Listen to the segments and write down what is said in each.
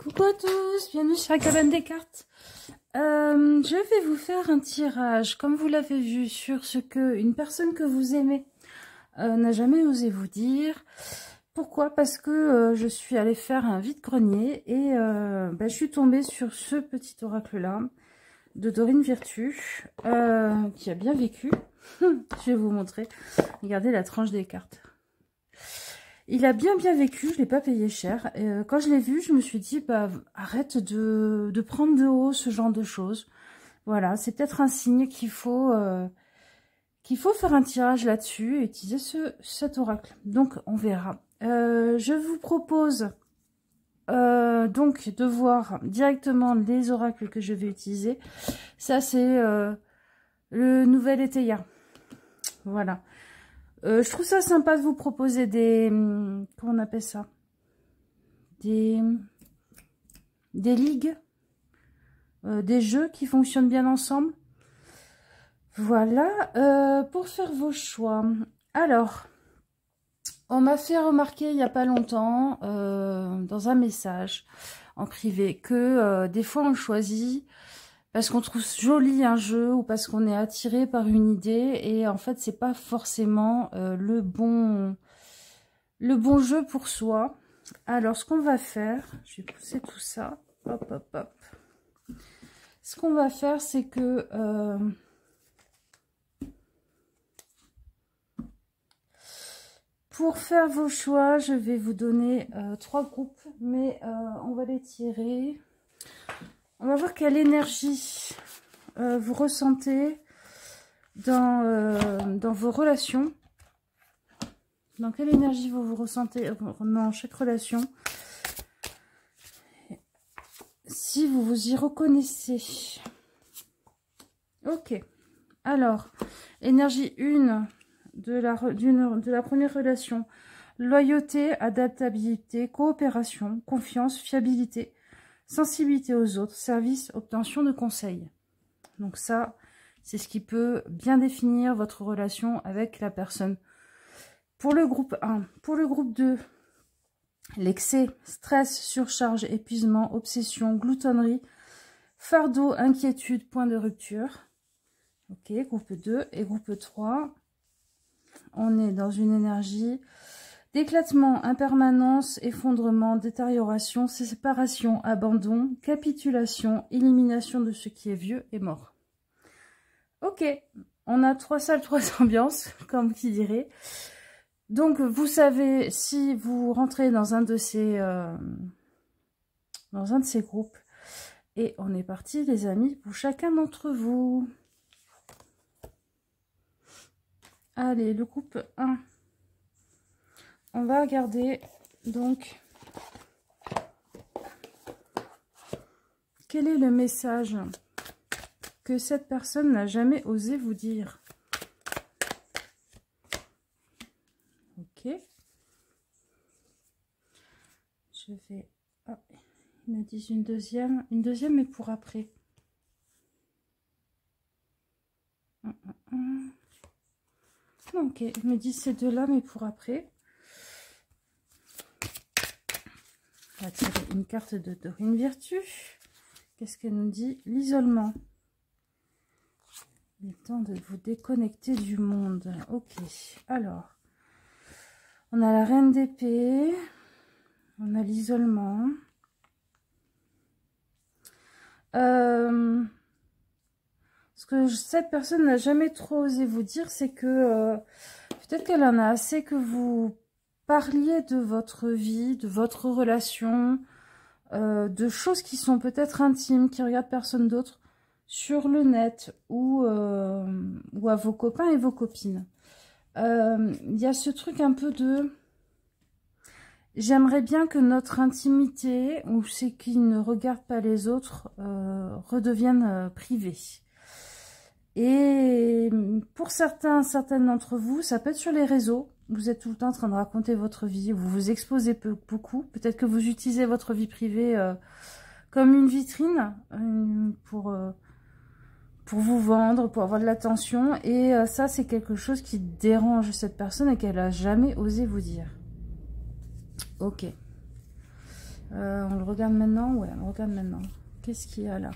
Coucou à tous, bienvenue sur la cabane des cartes. Je vais vous faire un tirage, comme vous l'avez vu, sur ce que une personne que vous aimez n'a jamais osé vous dire. Pourquoi? Parce que je suis allée faire un vide-grenier et je suis tombée sur ce petit oracle-là de Dorine Virtue, qui a bien vécu. Je vais vous montrer. Regardez la tranche des cartes. Il a bien vécu, je ne l'ai pas payé cher. Et quand je l'ai vu, je me suis dit, bah, arrête de prendre de haut ce genre de choses. Voilà, c'est peut-être un signe qu'il faut faire un tirage là-dessus et utiliser cet oracle. Donc, on verra. Je vous propose donc de voir directement les oracles que je vais utiliser. Ça, c'est le nouvel Éteia. Voilà. Je trouve ça sympa de vous proposer des... Comment on appelle ça? Des ligues. Des jeux qui fonctionnent bien ensemble. Voilà. Pour faire vos choix. Alors, on m'a fait remarquer il n'y a pas longtemps, dans un message en privé, que des fois on choisit... parce qu'on trouve joli un jeu ou parce qu'on est attiré par une idée et en fait c'est pas forcément le bon jeu pour soi. Alors ce qu'on va faire, je vais pousser tout ça, hop hop hop. Ce qu'on va faire c'est que pour faire vos choix, je vais vous donner 3 groupes, mais on va les tirer. On va voir quelle énergie vous ressentez dans vos relations. Dans quelle énergie vous ressentez dans chaque relation. Si vous vous y reconnaissez. Ok. Alors, énergie 1 de la première relation. Loyauté, adaptabilité, coopération, confiance, fiabilité. Sensibilité aux autres, service, obtention de conseils. Donc ça, c'est ce qui peut bien définir votre relation avec la personne. Pour le groupe 1. Pour le groupe 2, l'excès, stress, surcharge, épuisement, obsession, gloutonnerie, fardeau, inquiétude, point de rupture. Ok, groupe 2. Et groupe 3, on est dans une énergie... d'éclatement, impermanence, effondrement, détérioration, séparation, abandon, capitulation, élimination de ce qui est vieux et mort. Ok, on a 3 salles, 3 ambiances, comme qui dirait. Donc, vous savez, si vous rentrez dans un de ces groupes, et on est parti, les amis, pour chacun d'entre vous. Allez, le groupe 1. On va regarder donc quel est le message que cette personne n'a jamais osé vous dire. Ok. Je vais... Ah, ils me disent une deuxième mais pour après. Ok, ils me disent ces deux-là mais pour après. On va tirer une carte de Dorine Virtue. Qu'est-ce qu'elle nous dit? L'isolement. Il est temps de vous déconnecter du monde. Ok. Alors, on a la reine d'épée. On a l'isolement. Ce que cette personne n'a jamais trop osé vous dire, c'est que peut-être qu'elle en a assez que vous... parliez de votre vie, de votre relation, de choses qui sont peut-être intimes, qui regardent personne d'autre, sur le net ou à vos copains et vos copines. Il y a ce truc un peu de... J'aimerais bien que notre intimité, ou ce qui ne regarde pas les autres, redevienne privée. Et pour certaines d'entre vous, ça peut être sur les réseaux. Vous êtes tout le temps en train de raconter votre vie, vous vous exposez beaucoup. Peut-être que vous utilisez votre vie privée comme une vitrine pour vous vendre, pour avoir de l'attention. Et ça, c'est quelque chose qui dérange cette personne et qu'elle n'a jamais osé vous dire. Ok. On le regarde maintenant? Ouais, on le regarde maintenant. Qu'est-ce qu'il y a là?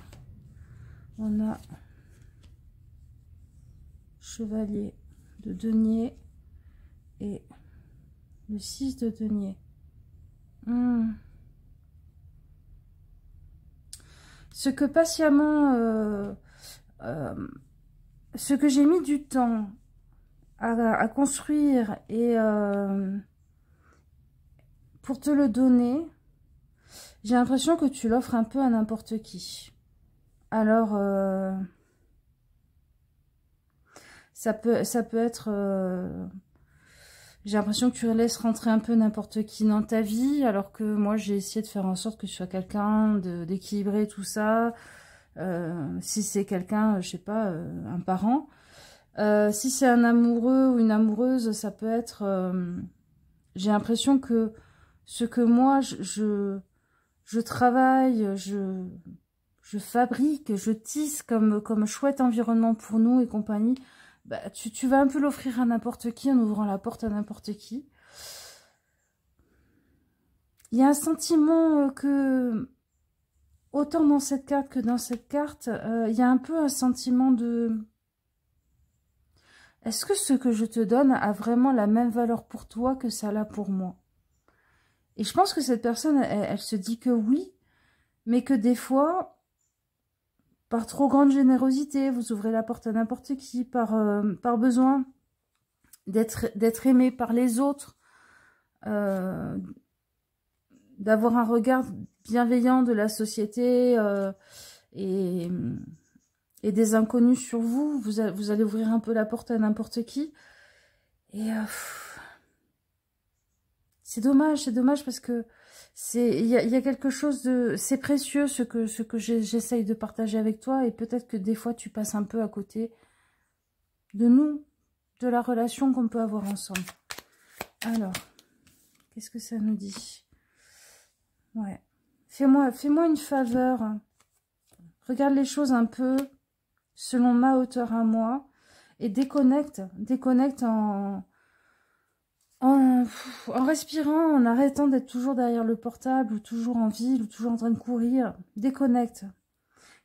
On a chevalier de denier et le 6 de denier. Ce que patiemment, ce que j'ai mis du temps à construire et pour te le donner, j'ai l'impression que tu l'offres un peu à n'importe qui. Alors, ça peut être... j'ai l'impression que tu laisses rentrer un peu n'importe qui dans ta vie, alors que moi, j'ai essayé de faire en sorte que tu sois quelqu'un d'équilibré, tout ça. Si c'est quelqu'un, je sais pas, un parent. Si c'est un amoureux ou une amoureuse, ça peut être... j'ai l'impression que ce que moi, je travaille, je fabrique, je tisse comme chouette environnement pour nous et compagnie, bah, tu vas un peu l'offrir à n'importe qui en ouvrant la porte à n'importe qui. Il y a un sentiment que, autant dans cette carte que dans cette carte, il y a un peu un sentiment de... Est-ce que ce que je te donne a vraiment la même valeur pour toi que ça l'a pour moi? Et je pense que cette personne, elle se dit que oui, mais que des fois, par trop grande générosité, vous ouvrez la porte à n'importe qui, par besoin d'être aimé par les autres, d'avoir un regard bienveillant de la société et des inconnus sur vous. Vous allez ouvrir un peu la porte à n'importe qui. Et c'est dommage parce que il y a quelque chose de... C'est précieux ce que j'essaye de partager avec toi, et peut-être que des fois tu passes un peu à côté de nous, de la relation qu'on peut avoir ensemble. Alors, qu'est-ce que ça nous dit? Ouais. Fais-moi une faveur. Regarde les choses un peu selon ma hauteur à moi et déconnecte en respirant, en arrêtant d'être toujours derrière le portable, ou toujours en ville, ou toujours en train de courir. Déconnecte.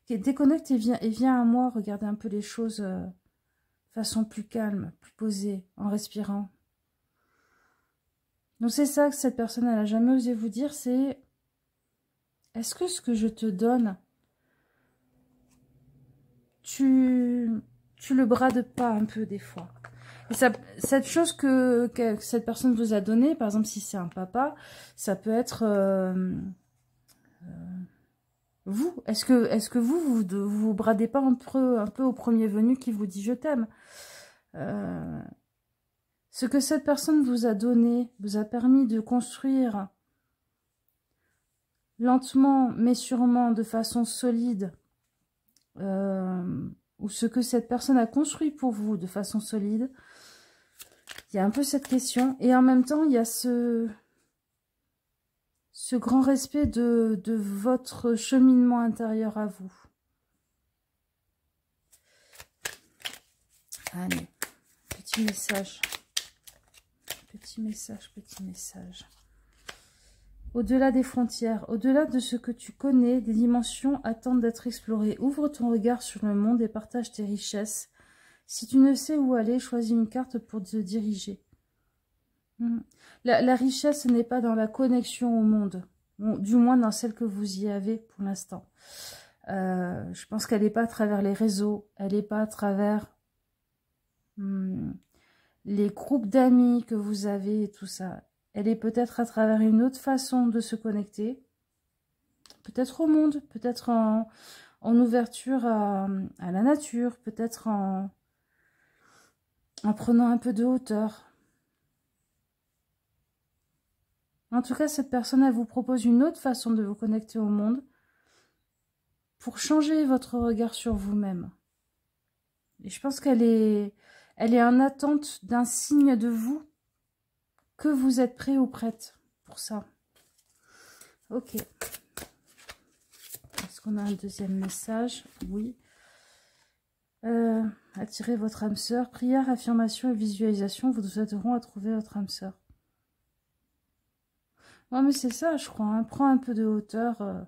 Déconnecte et viens à moi, regarder un peu les choses de façon plus calme, plus posée, en respirant. Donc c'est ça que cette personne, elle n'a jamais osé vous dire, c'est... Est-ce que ce que je te donne, tu le brades pas un peu des fois? Et cette chose que cette personne vous a donnée, par exemple si c'est un papa, ça peut être vous. Est-ce que vous bradez pas un peu au premier venu qui vous dit je t'aime? Ce que cette personne vous a donné vous a permis de construire lentement mais sûrement, de façon solide, ou ce que cette personne a construit pour vous de façon solide. Il y a un peu cette question. Et en même temps, il y a ce grand respect de votre cheminement intérieur à vous. Allez, petit message. Petit message, petit message. Au-delà des frontières, au-delà de ce que tu connais, des dimensions attendent d'être explorées. Ouvre ton regard sur le monde et partage tes richesses. Si tu ne sais où aller, choisis une carte pour te diriger. La richesse n'est pas dans la connexion au monde, du moins dans celle que vous y avez pour l'instant. Je pense qu'elle n'est pas à travers les réseaux, elle n'est pas à travers les groupes d'amis que vous avez et tout ça. Elle est peut-être à travers une autre façon de se connecter, peut-être au monde, peut-être en ouverture à la nature, peut-être en prenant un peu de hauteur. En tout cas, cette personne, elle vous propose une autre façon de vous connecter au monde pour changer votre regard sur vous-même. Et je pense qu'elle est en attente d'un signe de vous, que vous êtes prêt ou prête pour ça. Ok. Est-ce qu'on a un deuxième message? Oui. Attirez votre âme sœur. Prière, affirmation et visualisation vous aideront à trouver votre âme sœur. Ouais, mais c'est ça, je crois. Hein. Prends un peu de hauteur.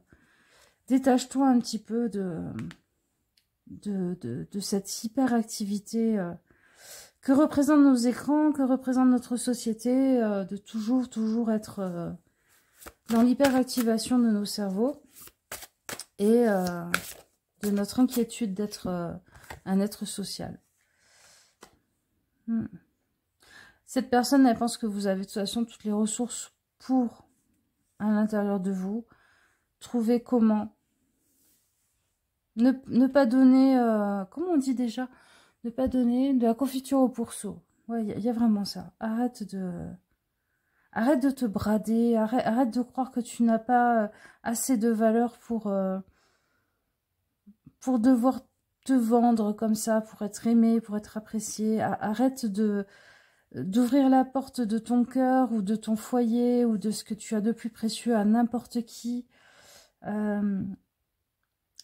Détache-toi un petit peu de cette hyperactivité que représentent nos écrans, que représente notre société, de toujours être dans l'hyperactivation de nos cerveaux et de notre inquiétude d'être un être social. Cette personne, elle pense que vous avez de toute façon toutes les ressources pour, à l'intérieur de vous, trouver comment ne pas donner, comment on dit déjà, ne pas donner de la confiture au pourceau. Ouais, il y a vraiment ça. Arrête de te brader, arrête de croire que tu n'as pas assez de valeur pour devoir te vendre comme ça, pour être aimé, pour être apprécié. Arrête d'ouvrir la porte de ton cœur ou de ton foyer ou de ce que tu as de plus précieux à n'importe qui.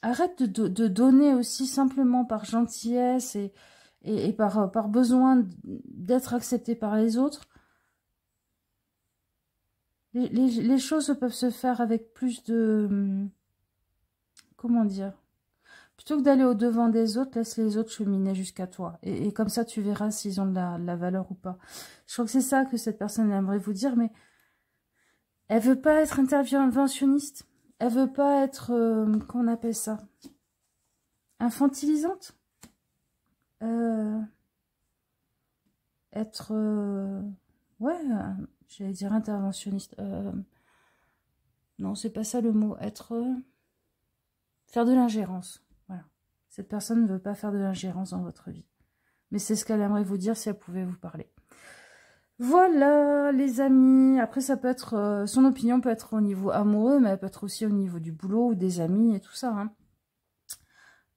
Arrête de donner aussi simplement par gentillesse et par besoin d'être accepté par les autres. Les choses peuvent se faire avec plus de... Comment dire? Plutôt que d'aller au-devant des autres, laisse les autres cheminer jusqu'à toi. Et comme ça, tu verras s'ils ont de la valeur ou pas. Je crois que c'est ça que cette personne aimerait vous dire, mais elle veut pas être interventionniste. Elle veut pas être... comment on appelle ça? Infantilisante. Être... ouais, j'allais dire interventionniste. Non, c'est pas ça le mot. Être... faire de l'ingérence. Voilà. Cette personne ne veut pas faire de l'ingérence dans votre vie. Mais c'est ce qu'elle aimerait vous dire si elle pouvait vous parler. Voilà, les amis. Après, ça peut être... son opinion peut être au niveau amoureux, mais elle peut être aussi au niveau du boulot ou des amis et tout ça.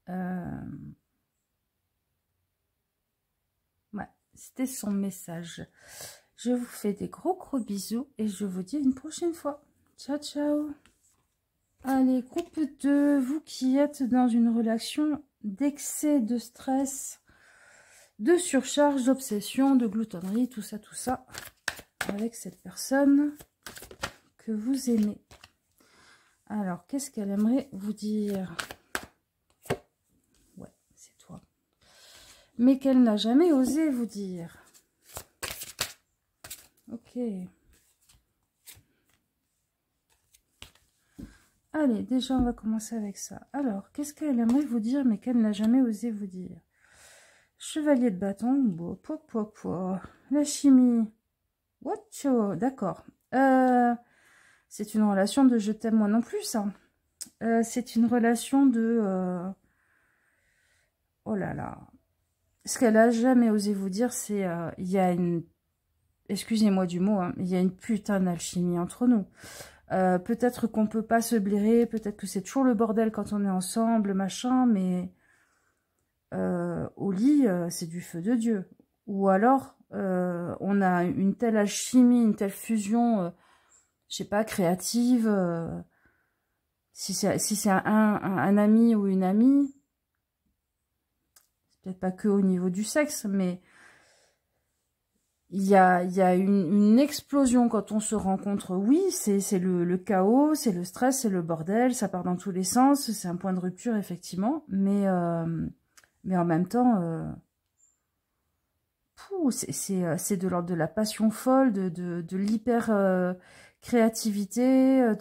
Hein. Ouais, c'était son message. Je vous fais des gros bisous et je vous dis à une prochaine fois. Ciao, ciao. Allez, groupe 2, vous qui êtes dans une relation d'excès de stress, de surcharge, d'obsession, de gloutonnerie, tout ça, avec cette personne que vous aimez. Alors, qu'est-ce qu'elle aimerait vous dire? Ouais, c'est toi. Mais qu'elle n'a jamais osé vous dire. Ok. Allez, déjà, on va commencer avec ça. Alors, qu'est-ce qu'elle aimerait vous dire, mais qu'elle n'a jamais osé vous dire? Chevalier de bâton. Bon, la chimie. What? D'accord. C'est une relation de je t'aime moi non plus, ça. C'est une relation de... oh là là. Ce qu'elle a jamais osé vous dire, c'est... il y a une... Excusez-moi du mot, hein, il y a une putain d'alchimie entre nous. Peut-être qu'on peut pas se blairer, peut-être que c'est toujours le bordel quand on est ensemble, machin, mais au lit, c'est du feu de Dieu. Ou alors, on a une telle alchimie, une telle fusion, je sais pas, créative. Si c'est un ami ou une amie, c'est peut-être pas que au niveau du sexe, mais il y a une explosion quand on se rencontre. Oui, c'est le chaos, c'est le stress, c'est le bordel, ça part dans tous les sens, c'est un point de rupture, effectivement, mais en même temps, c'est de l'ordre de la passion folle, de l'hyper créativité,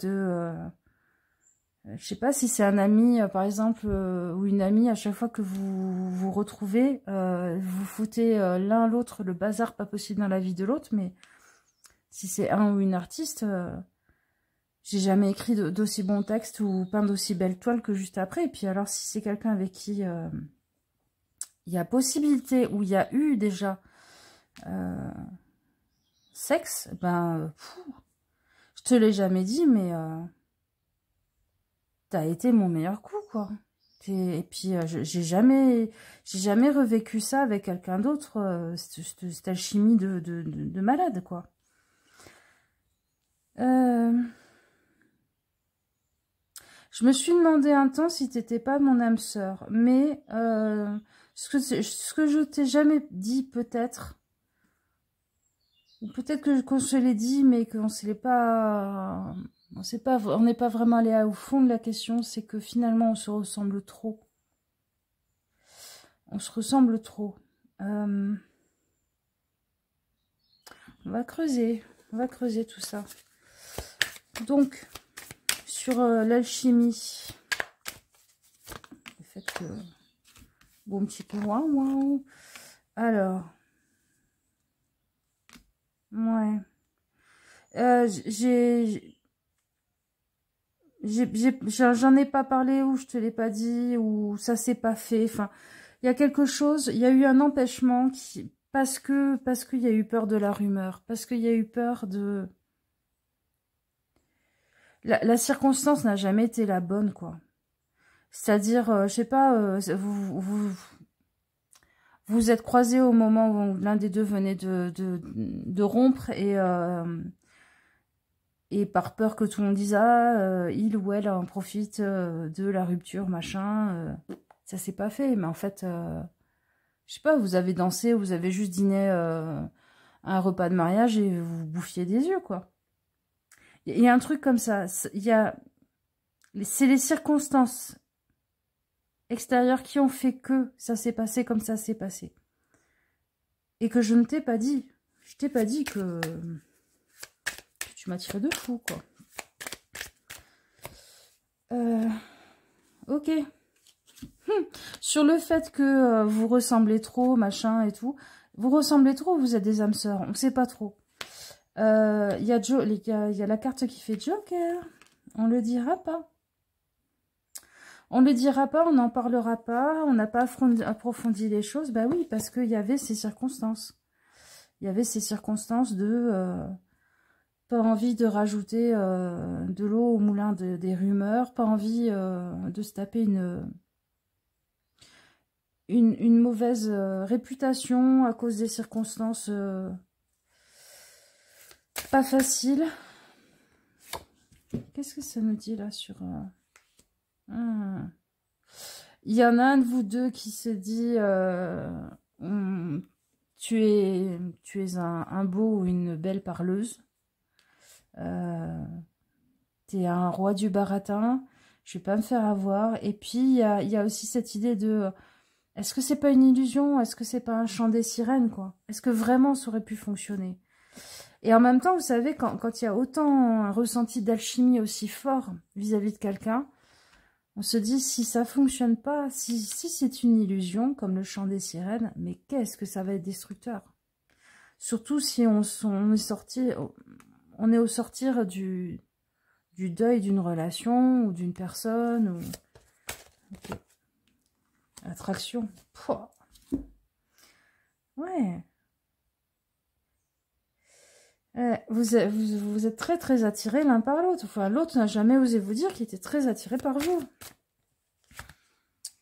je sais pas si c'est un ami, par exemple, ou une amie, à chaque fois que vous vous retrouvez, vous foutez l'un l'autre le bazar pas possible dans la vie de l'autre, mais si c'est un ou une artiste, j'ai jamais écrit d'aussi bons textes ou peint d'aussi belles toiles que juste après. Et puis alors, si c'est quelqu'un avec qui il y a possibilité, ou il y a eu déjà sexe, ben, je te l'ai jamais dit, mais... t'as été mon meilleur coup, quoi. Et puis, j'ai jamais revécu ça avec quelqu'un d'autre, cette alchimie de malade, quoi. Je me suis demandé un temps si t'étais pas mon âme sœur, mais ce que je t'ai jamais dit, peut-être, Peut-être que qu'on se l'ait dit, mais qu'on ne l'est pas... On n'est pas vraiment allé au fond de la question, c'est que finalement on se ressemble trop. On se ressemble trop. On va creuser tout ça. Donc, sur l'alchimie, le fait que... Bon, un petit peu loin, wow. Alors, ouais. J'en ai pas parlé, ou je te l'ai pas dit, ou ça s'est pas fait. Enfin, il y a quelque chose, il y a eu un empêchement parce qu'il y a eu peur de la rumeur, parce qu'il y a eu peur de... La circonstance n'a jamais été la bonne, quoi. C'est-à-dire, je sais pas, vous êtes croisés au moment où l'un des deux venait de rompre et par peur que tout le monde dise « Ah, il ou elle en profite de la rupture, machin. Ça s'est pas fait, mais en fait, je sais pas, vous avez dansé, vous avez juste dîné à un repas de mariage et vous bouffiez des yeux, quoi. Il y a un truc comme ça. C'est les circonstances extérieures qui ont fait que ça s'est passé comme ça s'est passé. Et que je ne t'ai pas dit. Je t'ai pas dit que tu m'as tiré de fou, quoi. Ok. Sur le fait que vous ressemblez trop, machin et tout. Vous ressemblez trop, vous êtes des âmes sœurs. On ne sait pas trop. Il y a la carte qui fait Joker. On le dira pas. On le dira pas, on n'en parlera pas. On n'a pas approfondi les choses. Bah oui, parce qu'il y avait ces circonstances. Il y avait ces circonstances de... pas envie de rajouter de l'eau au moulin des rumeurs. Pas envie de se taper une mauvaise réputation à cause des circonstances pas faciles. Qu'est-ce que ça nous dit là sur... Il y en a un de vous deux qui se dit tu es un beau ou une belle parleuse. Tu es un roi du baratin. Je vais pas me faire avoir. Et puis, il y a aussi cette idée de... Est-ce que c'est pas une illusion? Est-ce que c'est pas un chant des sirènes, quoi? Est-ce que vraiment ça aurait pu fonctionner? Et en même temps, vous savez, quand il y a autant un ressenti d'alchimie aussi fort vis-à-vis de quelqu'un, on se dit, si ça fonctionne pas, si c'est une illusion, comme le chant des sirènes, mais qu'est-ce que ça va être destructeur? Surtout si on est au sortir du deuil d'une relation ou d'une personne. Ou... Okay. Attraction. Pouah. Ouais. Vous êtes très très attirés l'un par l'autre. Enfin, l'autre n'a jamais osé vous dire qu'il était très attiré par vous.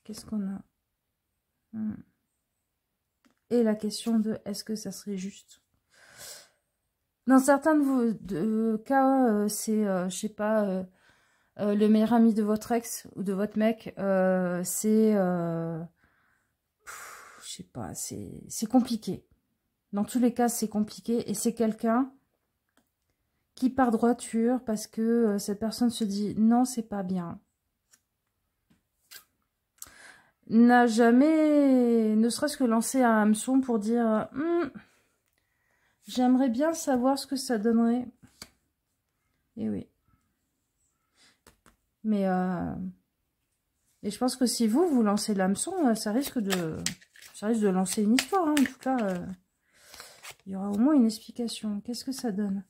Qu'est-ce qu'on a? Et la question de est-ce que ça serait juste? Dans certains de cas, c'est, je sais pas, le meilleur ami de votre ex ou de votre mec, c'est, je sais pas, c'est compliqué. Dans tous les cas, c'est compliqué et c'est quelqu'un qui part droiture parce que cette personne se dit non, c'est pas bien. N'a jamais, ne serait-ce que lancé un hameçon pour dire j'aimerais bien savoir ce que ça donnerait. Et oui. Mais et je pense que si vous lancez l'hameçon, ça risque de lancer une histoire. Hein. En tout cas, il y aura au moins une explication. Qu'est-ce que ça donne?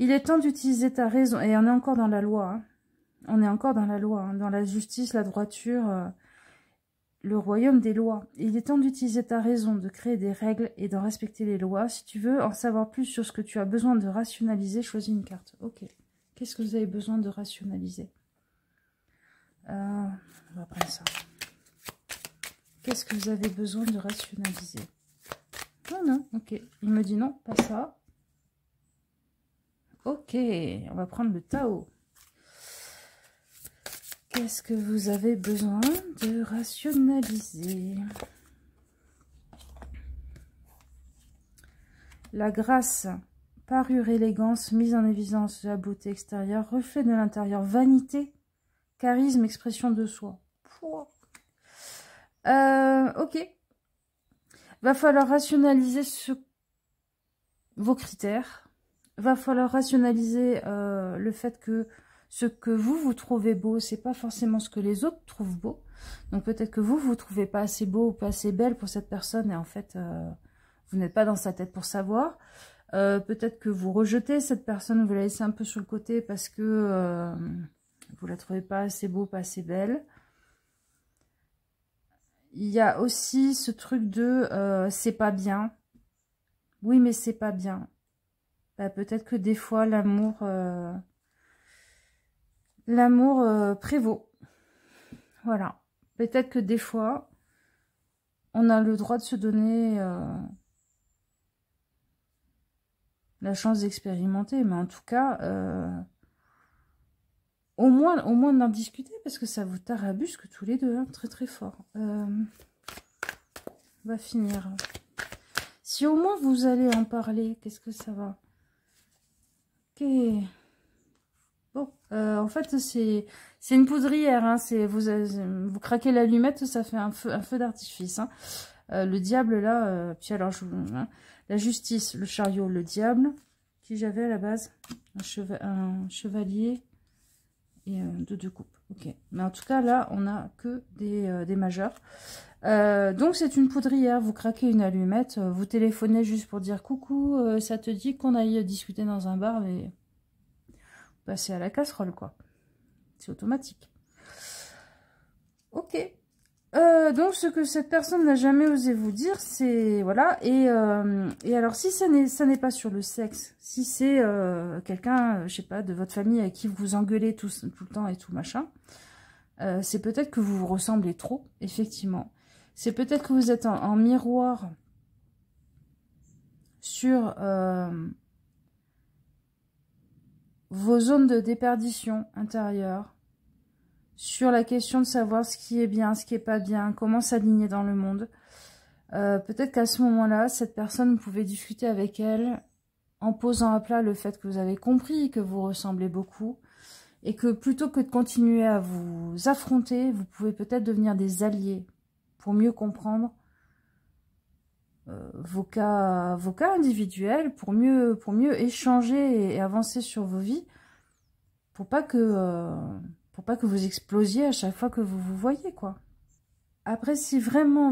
Il est temps d'utiliser ta raison. Et on est encore dans la loi. Hein. On est encore dans la loi. Hein. Dans la justice, la droiture, le royaume des lois. Il est temps d'utiliser ta raison, de créer des règles et d'en respecter les lois. Si tu veux en savoir plus sur ce que tu as besoin de rationaliser, choisis une carte. Ok. Qu'est-ce que vous avez besoin de rationaliser? On va prendre ça. Qu'est-ce que vous avez besoin de rationaliser? Non, non, ok. Il me dit non, pas ça. Ok, on va prendre le Tao. Qu'est-ce que vous avez besoin de rationaliser? la grâce, parure, élégance, mise en évidence de la beauté extérieure, reflet de l'intérieur, vanité, charisme, expression de soi. Pouah. Ok. Va falloir rationaliser vos critères. Va falloir rationaliser le fait que ce que vous trouvez beau, c'est pas forcément ce que les autres trouvent beau. Donc peut-être que vous trouvez pas assez beau ou pas assez belle pour cette personne et en fait, vous n'êtes pas dans sa tête pour savoir. Peut-être que vous rejetez cette personne, vous la laissez un peu sur le côté parce que vous la trouvez pas assez beau, pas assez belle. Il y a aussi ce truc de c'est pas bien. Oui, mais c'est pas bien. Bah, peut-être que des fois, l'amour prévaut. Voilà. Peut-être que des fois, on a le droit de se donner la chance d'expérimenter. Mais en tout cas, au moins d'en discuter parce que ça vous tarabusque tous les deux, hein, très très fort. On va finir. Si au moins vous allez en parler, qu'est-ce que ça va? Ok. Bon, en fait, c'est une poudrière. Hein, vous craquez l'allumette, ça fait un feu d'artifice. Hein. Le diable, là, puis alors, hein, la justice, le chariot, le diable, qui j'avais à la base, un chevalier et deux coupes. Ok. Mais en tout cas, là, on a que des majeurs. Donc, c'est une poudrière. Vous craquez une allumette, vous téléphonez juste pour dire coucou, ça te dit qu'on aille discuter dans un bar, mais passer à la casserole, quoi. C'est automatique. Ok. Donc, ce que cette personne n'a jamais osé vous dire, c'est... Voilà. Et alors, si ça n'est pas sur le sexe, si c'est quelqu'un, je sais pas, de votre famille avec qui vous engueulez tout le temps et tout machin, c'est peut-être que vous vous ressemblez trop, effectivement. C'est peut-être que vous êtes en miroir sur vos zones de déperdition intérieure, sur la question de savoir ce qui est bien, ce qui est pas bien, comment s'aligner dans le monde. Peut-être qu'à ce moment-là, cette personne, vous pouvez discuter avec elle en posant à plat le fait que vous avez compris que vous ressemblez beaucoup et que plutôt que de continuer à vous affronter, vous pouvez peut-être devenir des alliés pour mieux comprendre vos cas individuels, pour mieux échanger et avancer sur vos vies, pour pas que vous explosiez à chaque fois que vous vous voyez, quoi. Après, si vraiment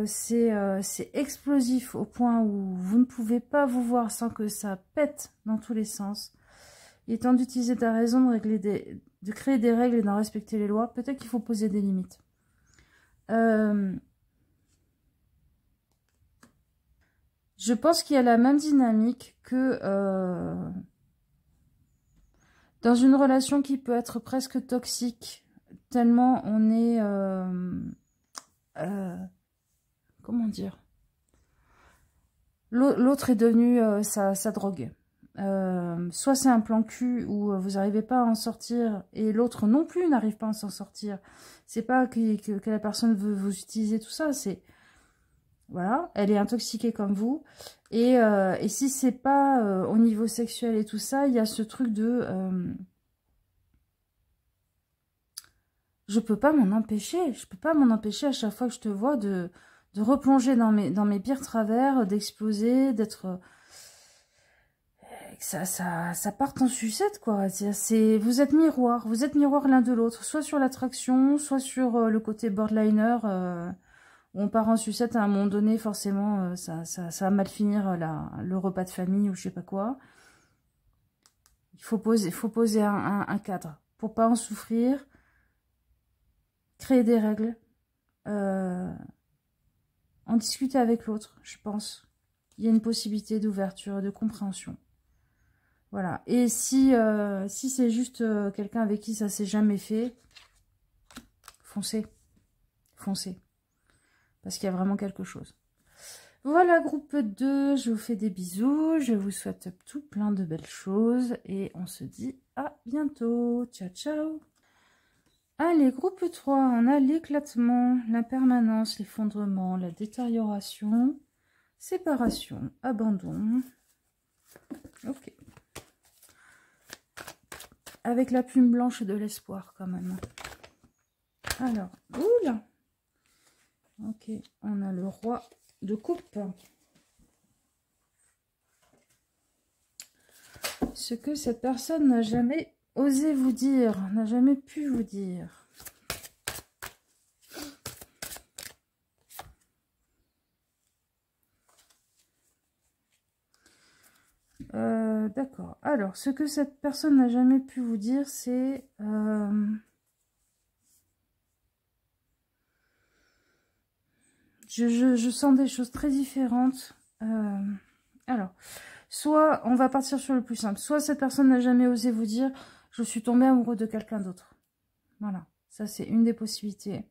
c'est explosif au point où vous ne pouvez pas vous voir sans que ça pète dans tous les sens, il est temps d'utiliser ta raison, de créer des règles et d'en respecter les lois. Peut-être qu'il faut poser des limites. Je pense qu'il y a la même dynamique que dans une relation qui peut être presque toxique, tellement on est... comment dire? L'autre est devenu sa drogue. Soit c'est un plan cul où vous n'arrivez pas à en sortir et l'autre non plus n'arrive pas à s'en sortir. C'est pas que la personne veut vous utiliser tout ça, c'est... Voilà, elle est intoxiquée comme vous. Et si c'est pas au niveau sexuel et tout ça, il y a ce truc de... je peux pas m'en empêcher. Je peux pas m'en empêcher à chaque fois que je te vois de replonger dans mes pires travers, d'exploser, d'être... ça parte en sucette, quoi. Vous êtes miroir l'un de l'autre, soit sur l'attraction, soit sur le côté borderliner... on part en sucette à un moment donné, forcément, ça va mal finir le repas de famille ou je sais pas quoi. Il faut poser un cadre pour pas en souffrir, créer des règles, en discuter avec l'autre, je pense. Il y a une possibilité d'ouverture, de compréhension. Voilà. Et si c'est juste quelqu'un avec qui ça s'est jamais fait, foncez. Foncez. Parce qu'il y a vraiment quelque chose. Voilà, groupe 2, je vous fais des bisous. Je vous souhaite tout plein de belles choses. Et on se dit à bientôt. Ciao, ciao. Allez, groupe 3, on a l'éclatement, l'impermanence, l'effondrement, la détérioration, séparation, abandon. Ok. Avec la plume blanche de l'espoir quand même. Alors, oula. Ok, on a le roi de coupe. Ce que cette personne n'a jamais osé vous dire, n'a jamais pu vous dire. D'accord. Alors, ce que cette personne n'a jamais pu vous dire, c'est... Je sens des choses très différentes. Alors, soit, on va partir sur le plus simple. Soit cette personne n'a jamais osé vous dire « Je suis tombée amoureux de quelqu'un d'autre ». Voilà, ça c'est une des possibilités.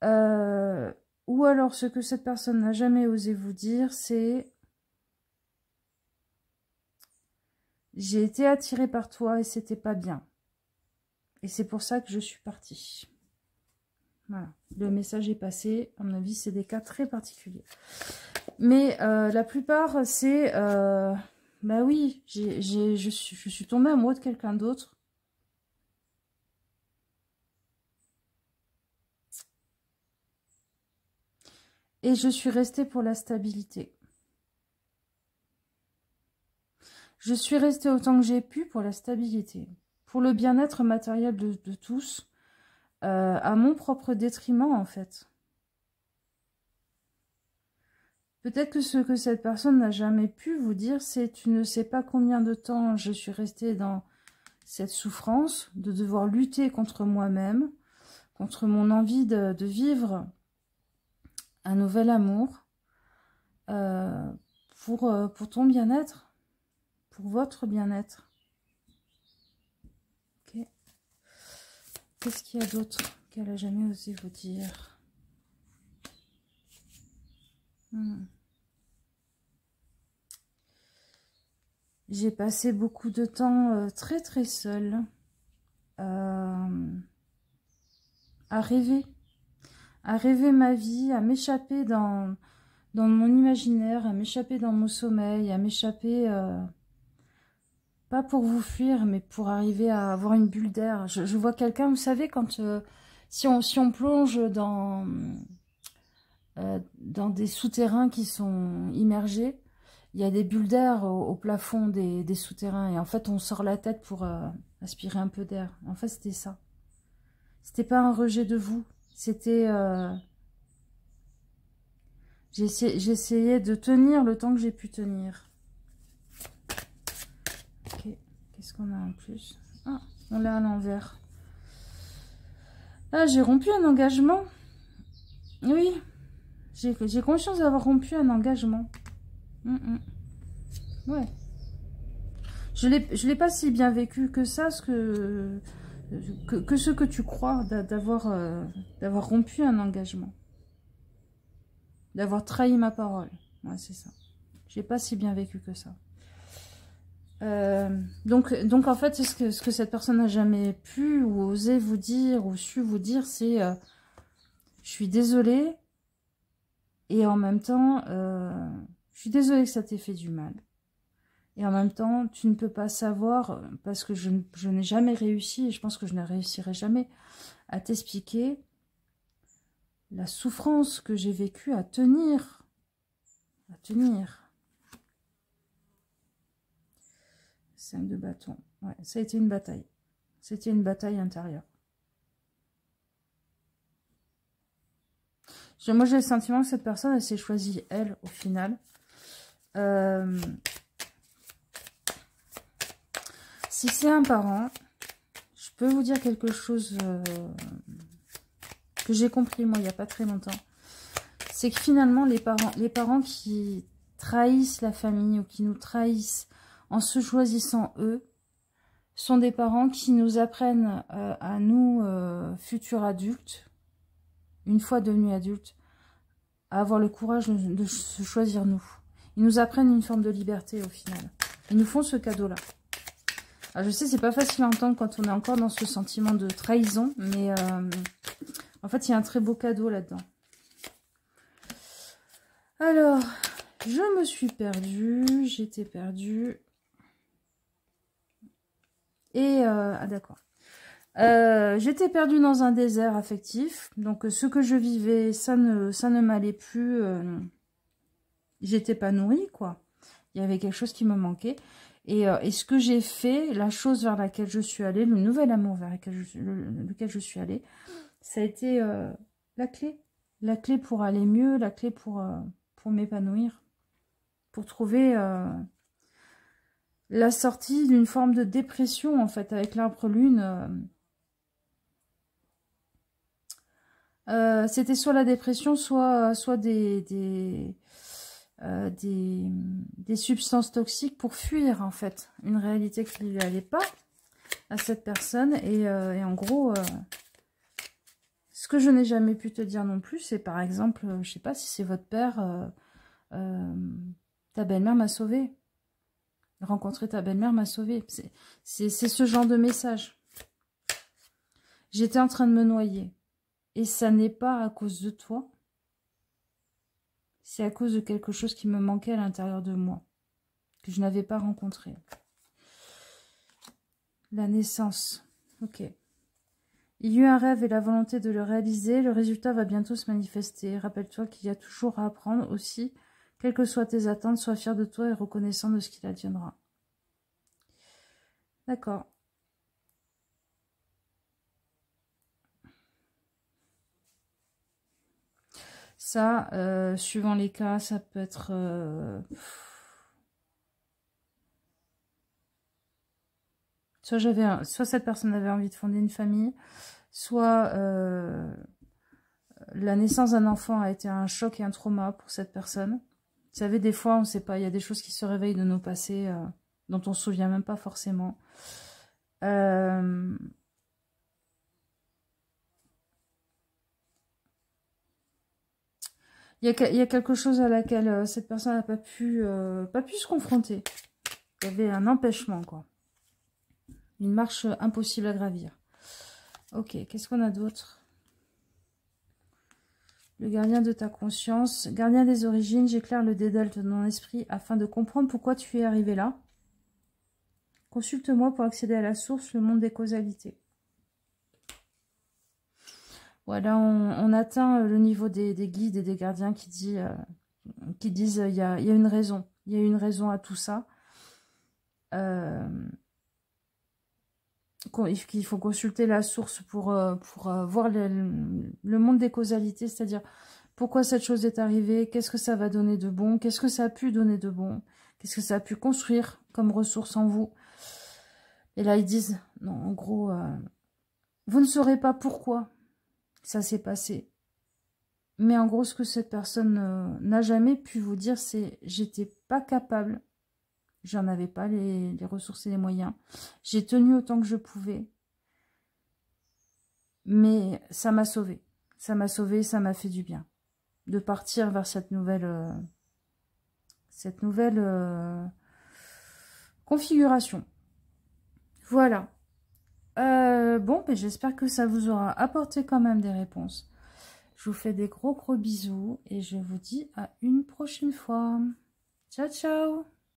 Ou alors, ce que cette personne n'a jamais osé vous dire, c'est... J'ai été attirée par toi et c'était pas bien. Et c'est pour ça que je suis partie. Voilà, le message est passé. À mon avis, c'est des cas très particuliers. Mais la plupart, c'est... bah oui, je suis tombée amoureux de quelqu'un d'autre. Et je suis restée pour la stabilité. Je suis restée autant que j'ai pu pour la stabilité. Pour le bien-être matériel de tous. À mon propre détriment, en fait. Peut-être que ce que cette personne n'a jamais pu vous dire, c'est « Tu ne sais pas combien de temps je suis restée dans cette souffrance, de devoir lutter contre moi-même, contre mon envie de vivre un nouvel amour, pour ton bien-être, pour votre bien-être. » Ok. Qu'est-ce qu'il y a d'autre qu'elle n'a jamais osé vous dire? J'ai passé beaucoup de temps très très seule à rêver ma vie, à m'échapper dans mon imaginaire, à m'échapper dans mon sommeil, à m'échapper, pas pour vous fuir, mais pour arriver à avoir une bulle d'air. Je vois quelqu'un, vous savez, quand si on plonge dans des souterrains qui sont immergés, il y a des bulles d'air au plafond des souterrains. Et en fait, on sort la tête pour aspirer un peu d'air. En fait, c'était ça. C'était pas un rejet de vous. C'était... J'essayais de tenir le temps que j'ai pu tenir. Ok. Qu'est-ce qu'on a en plus? Ah, on l'a à l'envers. Ah, j'ai rompu un engagement. Oui. J'ai conscience d'avoir rompu un engagement. Ouais. Je l'ai pas si bien vécu que ça, ce que tu crois d'avoir rompu un engagement. D'avoir trahi ma parole. Ouais, c'est ça. J'ai pas si bien vécu que ça. Donc en fait, ce que cette personne n'a jamais pu ou osé vous dire ou su vous dire, c'est je suis désolée et en même temps, je suis désolée que ça t'ait fait du mal. Et en même temps, tu ne peux pas savoir, parce que je n'ai jamais réussi, et je pense que je ne réussirai jamais, à t'expliquer la souffrance que j'ai vécue à tenir. À tenir. 5 de bâton. Ouais, ça a été une bataille. C'était une bataille intérieure. Moi, j'ai le sentiment que cette personne, elle s'est choisie, elle, au final. Si c'est un parent, je peux vous dire quelque chose que j'ai compris, moi, il n'y a pas très longtemps. C'est que finalement, les parents qui trahissent la famille ou qui nous trahissent en se choisissant eux, sont des parents qui nous apprennent à nous, futurs adultes, une fois devenus adultes, à avoir le courage de se choisir nous. Ils nous apprennent une forme de liberté au final. Ils nous font ce cadeau-là. Alors je sais, c'est pas facile à entendre quand on est encore dans ce sentiment de trahison, mais en fait, il y a un très beau cadeau là-dedans. Alors, je me suis perdue, j'étais perdue. Et, ah d'accord. J'étais perdue dans un désert affectif. Donc, ce que je vivais, ça ne m'allait plus. J'étais pas nourrie, quoi. Il y avait quelque chose qui me manquait. Et ce que j'ai fait, la chose vers laquelle je suis allée, le nouvel amour vers lequel je suis allée, ça a été la clé. La clé pour aller mieux, la clé pour m'épanouir. Pour trouver la sortie d'une forme de dépression, en fait, avec l'arbre lune. C'était soit la dépression, soit des substances toxiques pour fuir, en fait, une réalité qui ne lui allait pas à cette personne. Et en gros, ce que je n'ai jamais pu te dire non plus, c'est par exemple, je sais pas si c'est votre père, ta belle-mère m'a sauvée. Rencontrer ta belle-mère m'a sauvée. C'est ce genre de message. J'étais en train de me noyer. Et ça n'est pas à cause de toi. C'est à cause de quelque chose qui me manquait à l'intérieur de moi. Que je n'avais pas rencontré. La naissance. Ok. Il y eut un rêve et la volonté de le réaliser. Le résultat va bientôt se manifester. Rappelle-toi qu'il y a toujours à apprendre aussi. Quelles que soient tes attentes, sois fier de toi et reconnaissant de ce qu'il adviendra. D'accord. Ça, suivant les cas, ça peut être... soit cette personne avait envie de fonder une famille, soit la naissance d'un enfant a été un choc et un trauma pour cette personne. Vous savez, des fois, on ne sait pas, il y a des choses qui se réveillent de nos passés dont on ne se souvient même pas forcément. Il y a quelque chose à laquelle cette personne n'a pas pu se confronter. Il y avait un empêchement, quoi. Une marche impossible à gravir. Ok, qu'est-ce qu'on a d'autre? Le gardien de ta conscience. Gardien des origines, j'éclaire le dédale de ton esprit afin de comprendre pourquoi tu es arrivé là. Consulte-moi pour accéder à la source, le monde des causalités. Voilà, on atteint le niveau des guides et des gardiens qui disent il y a une raison. Il y a une raison à tout ça. Qu'il faut consulter la source pour voir le monde des causalités, c'est-à-dire pourquoi cette chose est arrivée, qu'est-ce que ça va donner de bon, qu'est-ce que ça a pu donner de bon, qu'est-ce que ça a pu construire comme ressource en vous. Et là, ils disent, non, en gros, vous ne saurez pas pourquoi ça s'est passé. Mais en gros, ce que cette personne n'a jamais pu vous dire, c'est « j'étais pas capable ». J'en avais pas les ressources et les moyens. J'ai tenu autant que je pouvais. Mais ça m'a sauvée. Ça m'a sauvée, ça m'a fait du bien. De partir vers cette nouvelle configuration. Voilà. Bon, ben, j'espère que ça vous aura apporté quand même des réponses. Je vous fais des gros bisous et je vous dis à une prochaine fois. Ciao, ciao!